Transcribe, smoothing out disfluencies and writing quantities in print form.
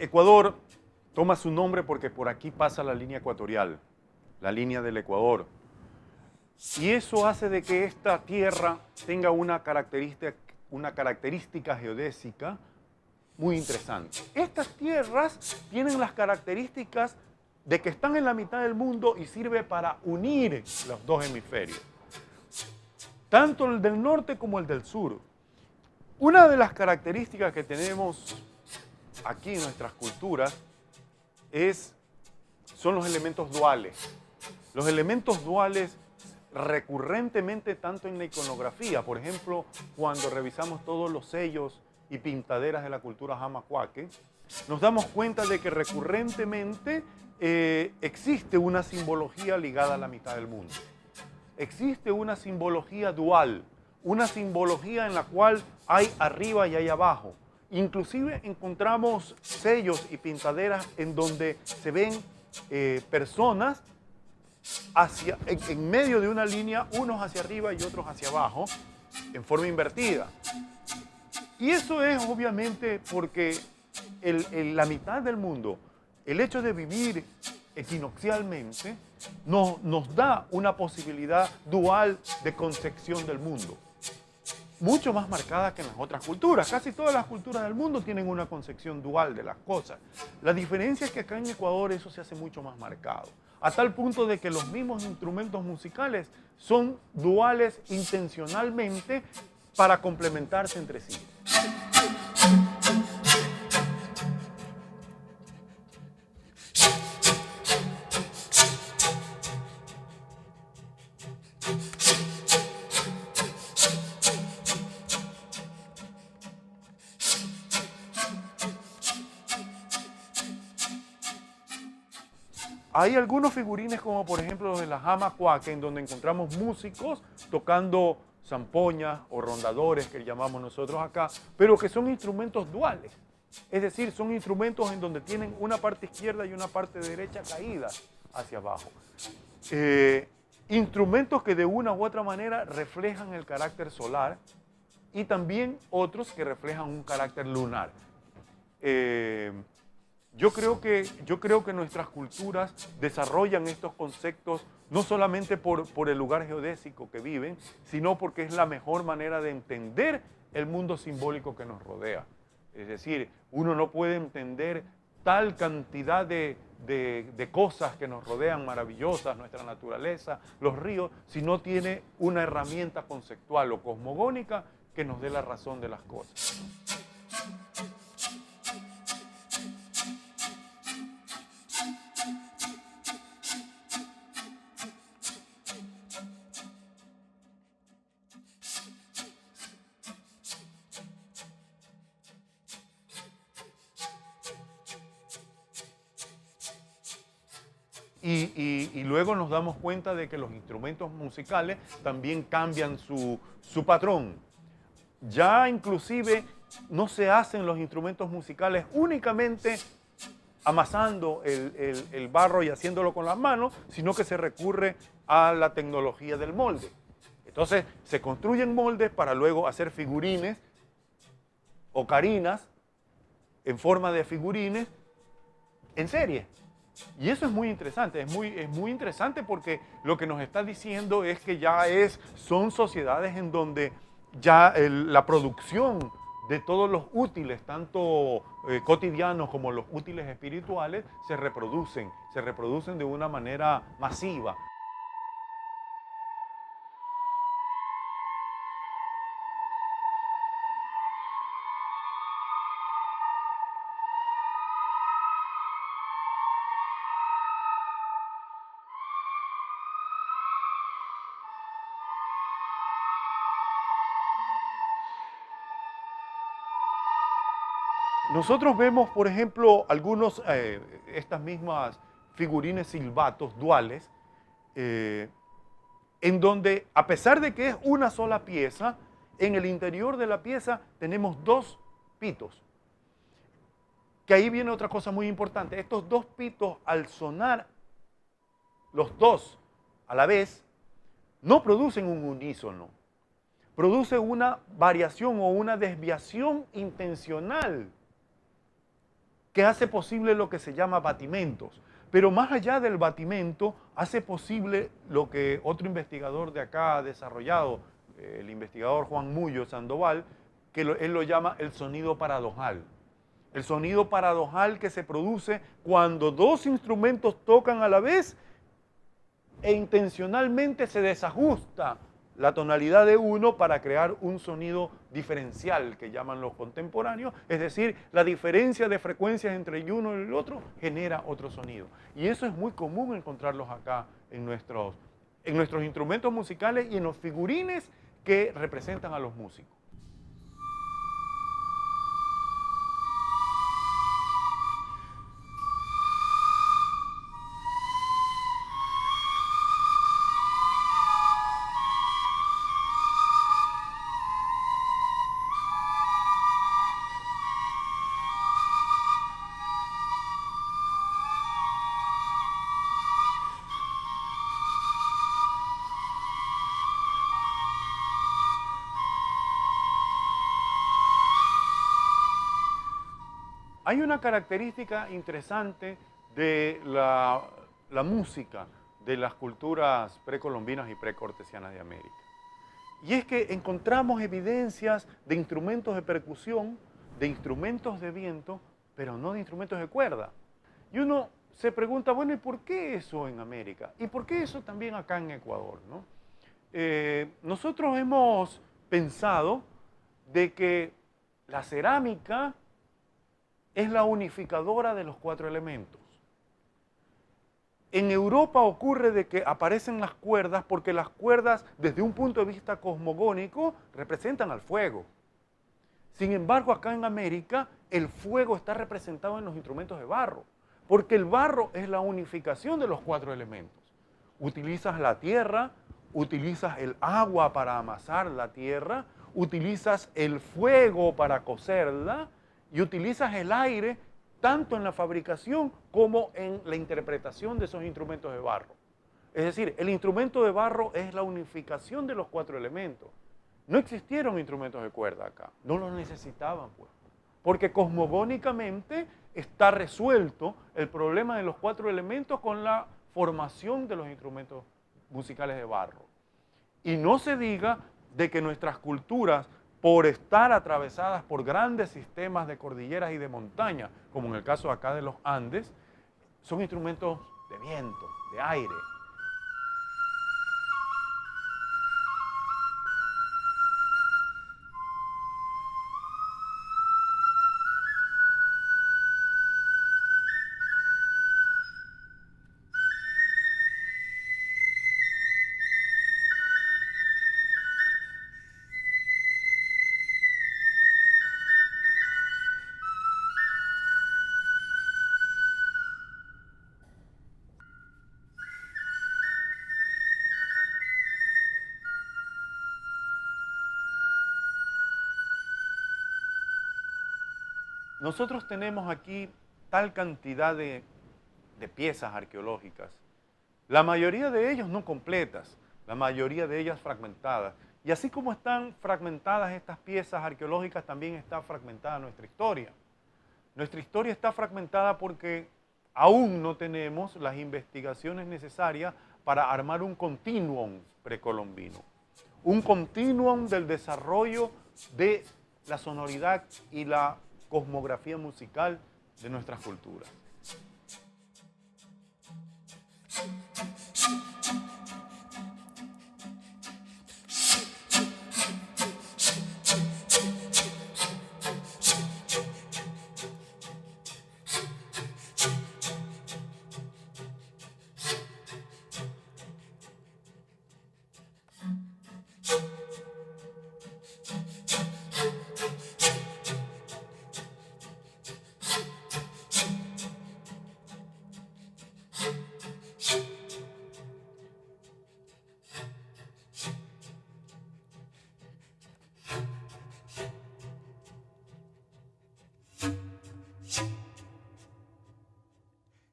Ecuador toma su nombre porque por aquí pasa la línea ecuatorial, la línea del Ecuador. Y eso hace de que esta tierra tenga una característica geodésica muy interesante. Estas tierras tienen las características de que están en la mitad del mundo y sirve para unir los dos hemisferios, tanto el del norte como el del sur. Una de las características que tenemos aquí en nuestras culturas son los elementos duales. Los elementos duales recurrentemente tanto en la iconografía, por ejemplo, cuando revisamos todos los sellos y pintaderas de la cultura jamacuaque, nos damos cuenta de que recurrentemente existe una simbología ligada a la mitad del mundo. Existe una simbología dual, una simbología en la cual hay arriba y hay abajo. Inclusive encontramos sellos y pintaderas en donde se ven personas en medio de una línea, unos hacia arriba y otros hacia abajo, en forma invertida. Y eso es obviamente porque la mitad del mundo, el hecho de vivir equinoccialmente, nos da una posibilidad dual de concepción del mundo, mucho más marcada que en las otras culturas. Casi todas las culturas del mundo tienen una concepción dual de las cosas. La diferencia es que acá en Ecuador eso se hace mucho más marcado, a tal punto de que los mismos instrumentos musicales son duales intencionalmente para complementarse entre sí. Hay algunos figurines como por ejemplo los de la jamacuaque, en donde encontramos músicos tocando zampoñas o rondadores, que llamamos nosotros acá, pero que son instrumentos duales. Es decir, son instrumentos en donde tienen una parte izquierda y una parte derecha caídas hacia abajo. Instrumentos que de una u otra manera reflejan el carácter solar y también otros que reflejan un carácter lunar. Yo creo que nuestras culturas desarrollan estos conceptos no solamente por el lugar geodésico que viven, sino porque es la mejor manera de entender el mundo simbólico que nos rodea. Es decir, uno no puede entender tal cantidad de cosas que nos rodean maravillosas, nuestra naturaleza, los ríos, si no tiene una herramienta conceptual o cosmogónica que nos dé la razón de las cosas. Y luego nos damos cuenta de que los instrumentos musicales también cambian su patrón. Ya inclusive no se hacen los instrumentos musicales únicamente amasando el barro y haciéndolo con las manos, sino que se recurre a la tecnología del molde. Entonces se construyen moldes para luego hacer figurines o carinas en forma de figurines en serie. Y eso es muy interesante, es muy interesante porque lo que nos está diciendo es que son sociedades en donde ya la producción de todos los útiles, tanto cotidianos como los útiles espirituales, se reproducen de una manera masiva. Nosotros vemos, por ejemplo, estas mismas figurines silbatos duales, en donde, a pesar de que es una sola pieza, en el interior de la pieza tenemos dos pitos. Que ahí viene otra cosa muy importante. Estos dos pitos, al sonar los dos a la vez, no producen un unísono. Produce una variación o una desviación intencional. que hace posible lo que se llama batimentos. Pero más allá del batimento, hace posible lo que otro investigador de acá ha desarrollado, el investigador Juan Mullo Sandoval, que él lo llama el sonido paradojal. El sonido paradojal que se produce cuando dos instrumentos tocan a la vez e intencionalmente se desajusta la tonalidad de uno para crear un sonido diferencial que llaman los contemporáneos, es decir, la diferencia de frecuencias entre el uno y el otro genera otro sonido. Y eso es muy común encontrarlos acá en nuestros instrumentos musicales y en los figurines que representan a los músicos. Hay una característica interesante de la música de las culturas precolombinas y precortesianas de América. Y es que encontramos evidencias de instrumentos de percusión, de instrumentos de viento, pero no de instrumentos de cuerda. Y uno se pregunta, bueno, ¿y por qué eso en América? ¿Y por qué eso también acá en Ecuador, ¿no? Nosotros hemos pensado de que la cerámica es la unificadora de los cuatro elementos. En Europa ocurre de que aparecen las cuerdas porque las cuerdas, desde un punto de vista cosmogónico, representan al fuego. Sin embargo, acá en América, el fuego está representado en los instrumentos de barro, porque el barro es la unificación de los cuatro elementos. Utilizas la tierra, utilizas el agua para amasar la tierra, utilizas el fuego para cocerla, y utilizas el aire tanto en la fabricación como en la interpretación de esos instrumentos de barro. Es decir, el instrumento de barro es la unificación de los cuatro elementos. No existieron instrumentos de cuerda acá, no los necesitaban, pues, porque cosmogónicamente está resuelto el problema de los cuatro elementos con la formación de los instrumentos musicales de barro. Y no se diga de que nuestras culturas, por estar atravesadas por grandes sistemas de cordilleras y de montaña, como en el caso acá de los Andes, son instrumentos de viento, de aire. Nosotros tenemos aquí tal cantidad de piezas arqueológicas, la mayoría de ellas no completas, la mayoría de ellas fragmentadas. Y así como están fragmentadas estas piezas arqueológicas, también está fragmentada nuestra historia. Nuestra historia está fragmentada porque aún no tenemos las investigaciones necesarias para armar un continuum precolombino. Un continuum del desarrollo de la sonoridad y la cosmografía musical de nuestras culturas.